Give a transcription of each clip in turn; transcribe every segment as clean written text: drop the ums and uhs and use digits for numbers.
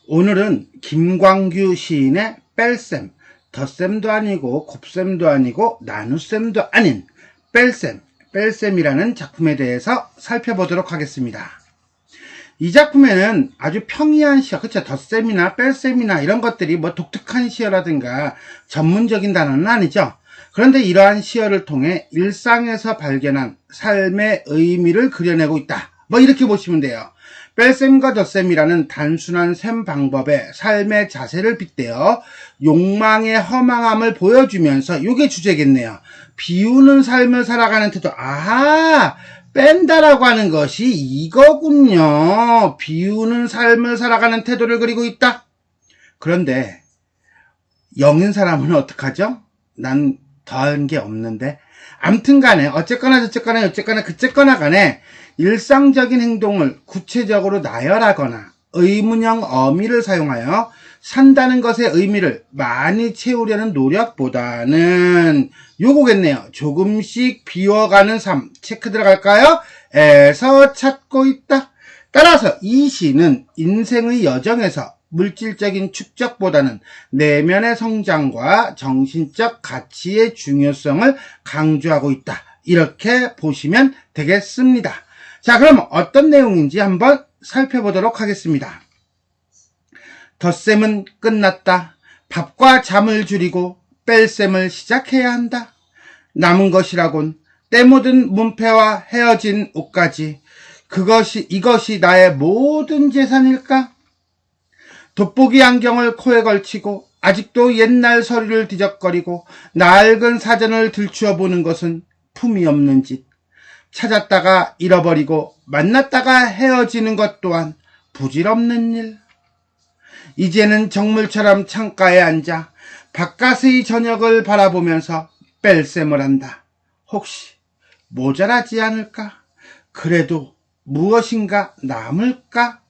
오늘은 김광규 시인의 뺄셈, 덧셈도 아니고 곱셈도 아니고 나눗셈도 아닌 뺄셈이라는 작품에 대해서 살펴보도록 하겠습니다. 이 작품에는 아주 평이한 시어, 그쵸? 덧셈이나 뺄셈이나 이런 것들이 뭐 독특한 시어라든가 전문적인 단어는 아니죠. 그런데 이러한 시어를 통해 일상에서 발견한 삶의 의미를 그려내고 있다. 뭐 이렇게 보시면 돼요. 뺄셈과 덧셈이라는 단순한 셈 방법에 삶의 자세를 빗대어 욕망의 허망함을 보여주면서 이게 주제겠네요. 비우는 삶을 살아가는 태도. 아하! 뺀다라고 하는 것이 이거군요. 비우는 삶을 살아가는 태도를 그리고 있다. 그런데 영인 사람은 어떡하죠? 난 더한 게 없는데. 암튼 간에 어쨌거나 저쨌거나 어쨌거나 그쨌거나 간에 일상적인 행동을 구체적으로 나열하거나 의문형 어미를 사용하여 산다는 것의 의미를 많이 채우려는 노력보다는 요거겠네요. 조금씩 비워가는 삶. 체크 들어갈까요? 에서 찾고 있다. 따라서 이 시는 인생의 여정에서 물질적인 축적보다는 내면의 성장과 정신적 가치의 중요성을 강조하고 있다. 이렇게 보시면 되겠습니다. 자, 그럼 어떤 내용인지 한번 살펴보도록 하겠습니다. 덧셈은 끝났다. 밥과 잠을 줄이고 뺄셈을 시작해야 한다. 남은 것이라곤 때 묻은 문패와 헤어진 옷까지 이것이 나의 모든 재산일까? 돋보기 안경을 코에 걸치고 아직도 옛날 서류를 뒤적거리고 낡은 사전을 들추어 보는 것은 품이 없는 짓. 찾았다가 잃어버리고 만났다가 헤어지는 것 또한 부질없는 일. 이제는 정물처럼 창가에 앉아 바깥의 저녁을 바라보면서 뺄셈을 한다. 혹시 모자라지 않을까? 그래도 무엇인가 남을까?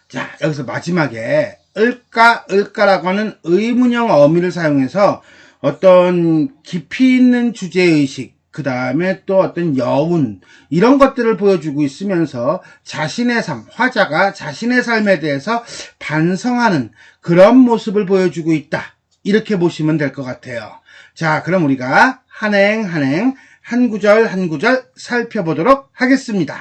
자, 여기서 마지막에 을까라고 하는 의문형 어미를 사용해서 어떤 깊이 있는 주제의식, 그 다음에 또 어떤 여운, 이런 것들을 보여주고 있으면서 자신의 삶, 화자가 자신의 삶에 대해서 반성하는 그런 모습을 보여주고 있다. 이렇게 보시면 될 것 같아요. 자, 그럼 우리가 한 구절 한 구절 살펴보도록 하겠습니다.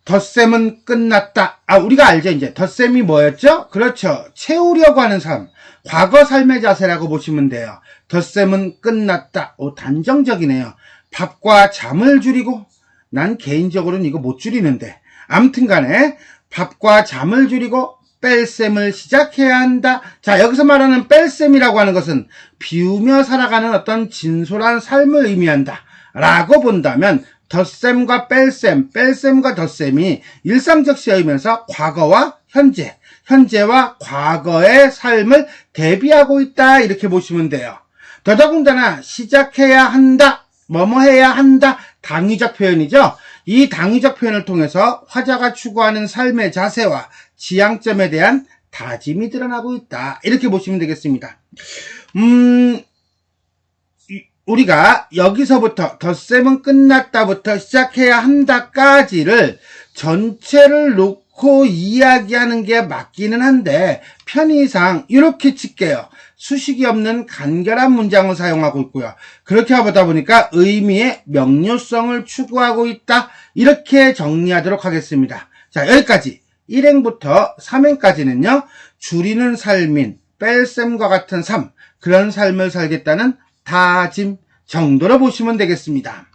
덧셈은 끝났다. 우리가 알죠, 이제. 덧셈이 뭐였죠? 그렇죠. 채우려고 하는 삶. 과거 삶의 자세라고 보시면 돼요. 덧셈은 끝났다. 단정적이네요. 밥과 잠을 줄이고, 난 개인적으로는 이거 못 줄이는데. 암튼 간에, 밥과 잠을 줄이고, 뺄셈을 시작해야 한다. 자, 여기서 말하는 뺄셈이라고 하는 것은 비우며 살아가는 어떤 진솔한 삶을 의미한다. 라고 본다면, 덧셈과 뺄셈과 덧셈이 일상적 시어이면서 과거와 현재와 과거의 삶을 대비하고 있다. 이렇게 보시면 돼요. 더더군다나 시작해야 한다, 뭐뭐 해야 한다, 당위적 표현이죠. 이 당위적 표현을 통해서 화자가 추구하는 삶의 자세와 지향점에 대한 다짐이 드러나고 있다. 이렇게 보시면 되겠습니다. 우리가 여기서부터 덧셈은 끝났다부터 시작해야 한다까지를 전체를 놓고 이야기하는 게 맞기는 한데 편의상 이렇게 칠게요. 수식이 없는 간결한 문장을 사용하고 있고요. 그렇게 하다 보니까 의미의 명료성을 추구하고 있다. 이렇게 정리하도록 하겠습니다. 자, 여기까지 1행부터 3행까지는요. 줄이는 삶인 뺄셈과 같은 삶, 그런 삶을 살겠다는 다짐 정도로 보시면 되겠습니다.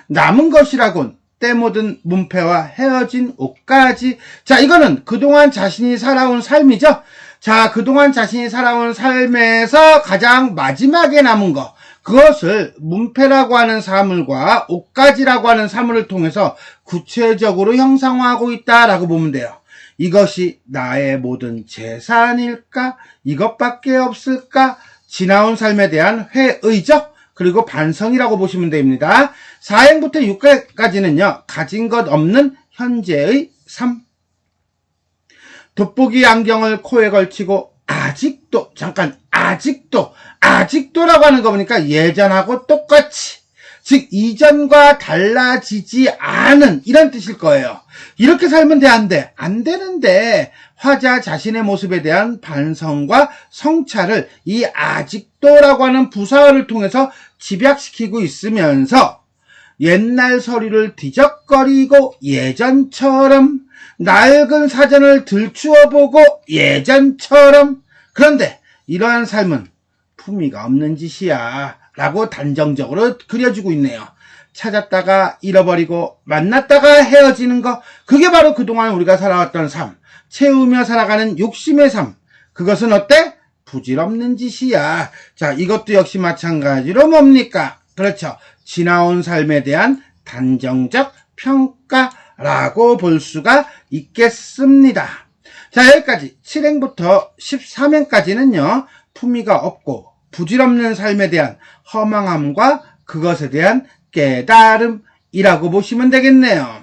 남은 것이라곤 때 묻은 문패와 헤어진 옷까지. 자, 이거는 그동안 자신이 살아온 삶이죠. 자, 그동안 자신이 살아온 삶에서 가장 마지막에 남은 것, 그것을 문패라고 하는 사물과 옷가지라고 하는 사물을 통해서 구체적으로 형상화하고 있다라고 보면 돼요. 이것이 나의 모든 재산일까? 이것밖에 없을까? 지나온 삶에 대한 회의죠. 그리고 반성이라고 보시면 됩니다. 4행부터 6행까지는요. 가진 것 없는 현재의 삶. 돋보기 안경을 코에 걸치고 아직도라고 하는 거 보니까 예전하고 똑같이 즉 이전과 달라지지 않은 이런 뜻일 거예요. 이렇게 살면 돼, 안 돼? 안 되는데 화자 자신의 모습에 대한 반성과 성찰을 이 아직도라고 하는 부사어를 통해서 집약시키고 있으면서 옛날 서류를 뒤적거리고 예전처럼 낡은 사전을 들추어보고 예전처럼 그런데 이러한 삶은 품위가 없는 짓이야 라고 단정적으로 그려주고 있네요. 찾았다가 잃어버리고 만났다가 헤어지는 거 그게 바로 그동안 우리가 살아왔던 삶, 채우며 살아가는 욕심의 삶. 그것은 어때? 부질없는 짓이야. 자, 이것도 역시 마찬가지로 뭡니까? 그렇죠. 지나온 삶에 대한 단정적 평가라고 볼 수가 있겠습니다. 자, 여기까지 7행부터 13행까지는요. 품위가 없고 부질없는 삶에 대한 허망함과 그것에 대한 깨달음이라고 보시면 되겠네요.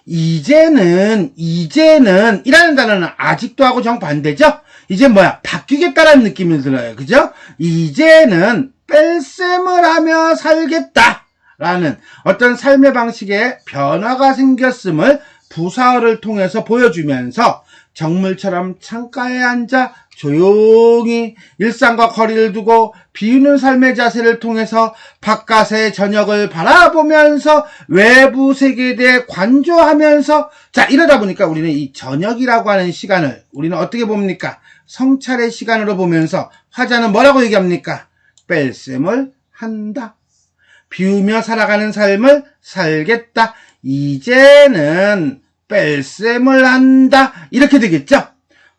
이제는 이라는 단어는 아직도 하고 정반대죠? 이제 뭐야? 바뀌겠다라는 느낌이 들어요. 그죠? 이제는 뺄셈을 하며 살겠다라는 어떤 삶의 방식에 변화가 생겼음을 부사어를 통해서 보여주면서 정물처럼 창가에 앉아 조용히 일상과 거리를 두고 비우는 삶의 자세를 통해서 바깥의 저녁을 바라보면서 외부 세계에 대해 관조하면서 자 이러다 보니까 우리는 이 저녁이라고 하는 시간을 우리는 어떻게 봅니까? 성찰의 시간으로 보면서 화자는 뭐라고 얘기합니까? 뺄셈을 한다. 비우며 살아가는 삶을 살겠다. 이제는 뺄셈을 한다. 이렇게 되겠죠?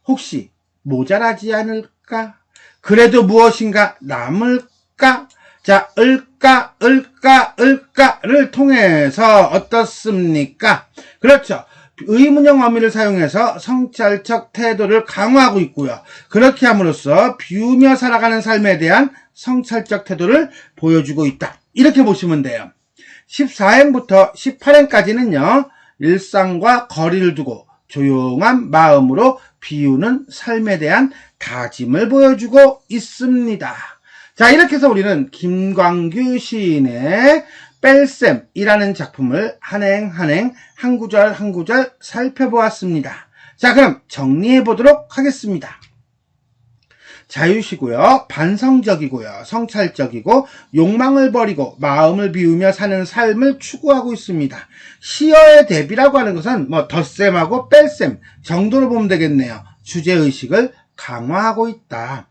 혹시 모자라지 않을까? 그래도 무엇인가 남을까? 자, 을까를 통해서 어떻습니까? 그렇죠. 의문형 어미를 사용해서 성찰적 태도를 강화하고 있고요. 그렇게 함으로써 비우며 살아가는 삶에 대한 성찰적 태도를 보여주고 있다. 이렇게 보시면 돼요. 14행부터 18행까지는요. 일상과 거리를 두고 조용한 마음으로 비우는 삶에 대한 다짐을 보여주고 있습니다. 자, 이렇게 해서 우리는 김광규 시인의 뺄셈이라는 작품을 한행 한 구절 한 구절 살펴보았습니다. 자, 그럼 정리해 보도록 하겠습니다. 자유시고요, 반성적이고요, 성찰적이고 욕망을 버리고 마음을 비우며 사는 삶을 추구하고 있습니다. 시어의 대비라고 하는 것은 뭐 덧셈하고 뺄셈 정도로 보면 되겠네요. 주제의식을 강화하고 있다.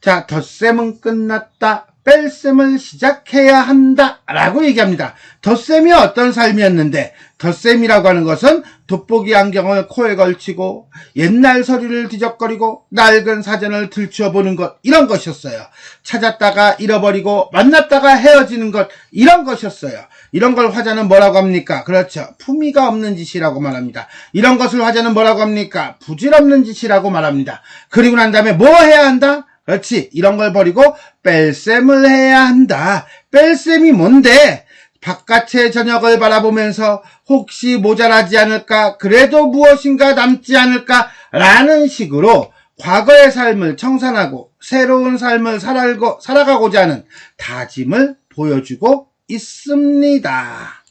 자, 덧셈은 끝났다. 뺄셈을 시작해야 한다 라고 얘기합니다. 덧셈이 어떤 삶이었는데 덧셈이라고 하는 것은 돋보기 안경을 코에 걸치고 옛날 서류를 뒤적거리고 낡은 사전을 들추어보는 것 이런 것이었어요. 찾았다가 잃어버리고 만났다가 헤어지는 것 이런 것이었어요. 이런 걸 화자는 뭐라고 합니까? 그렇죠. 품위가 없는 짓이라고 말합니다. 이런 것을 화자는 뭐라고 합니까? 부질없는 짓이라고 말합니다. 그리고 난 다음에 뭐 해야 한다? 그렇지. 이런 걸 버리고 뺄셈을 해야 한다. 뺄셈이 뭔데? 바깥의 저녁을 바라보면서 혹시 모자라지 않을까? 그래도 무엇인가 남지 않을까? 라는 식으로 과거의 삶을 청산하고 새로운 삶을 살아가고자 하는 다짐을 보여주고 있습니다.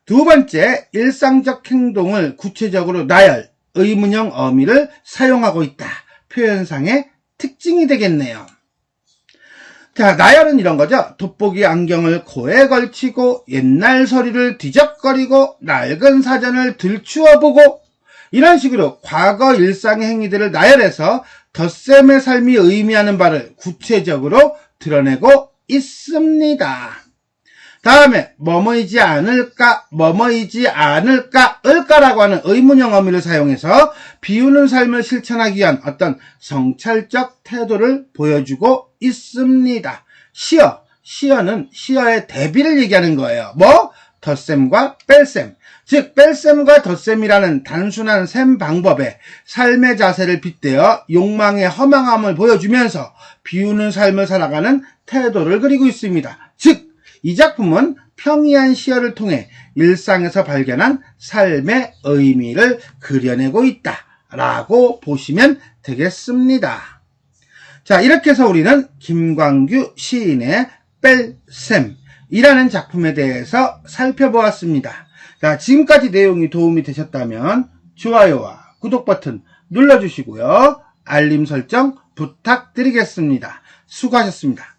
두 번째, 일상적 행동을 구체적으로 나열, 의문형 어미를 사용하고 있다. 표현상의 특징이 되겠네요. 자, 나열은 이런 거죠. 돋보기 안경을 코에 걸치고 옛날 서류를 뒤적거리고 낡은 사전을 들추어보고 이런 식으로 과거 일상의 행위들을 나열해서 덧셈의 삶이 의미하는 바를 구체적으로 드러내고 있습니다. 다음에 뭐뭐이지 않을까, 뭐뭐이지 않을까, 을까라고 하는 의문형 어미를 사용해서 비우는 삶을 실천하기 위한 어떤 성찰적 태도를 보여주고 있습니다. 시어는 시어의 대비를 얘기하는 거예요. 뭐? 덧셈과 뺄셈. 즉 뺄셈과 덧셈이라는 단순한 셈 방법에 삶의 자세를 빗대어 욕망의 허망함을 보여주면서 비우는 삶을 살아가는 태도를 그리고 있습니다. 즉 이 작품은 평이한 시어를 통해 일상에서 발견한 삶의 의미를 그려내고 있다라고 보시면 되겠습니다. 자, 이렇게 해서 우리는 김광규 시인의 뺄셈이라는 작품에 대해서 살펴보았습니다. 자, 지금까지 내용이 도움이 되셨다면 좋아요와 구독 버튼 눌러주시고요. 알림 설정 부탁드리겠습니다. 수고하셨습니다.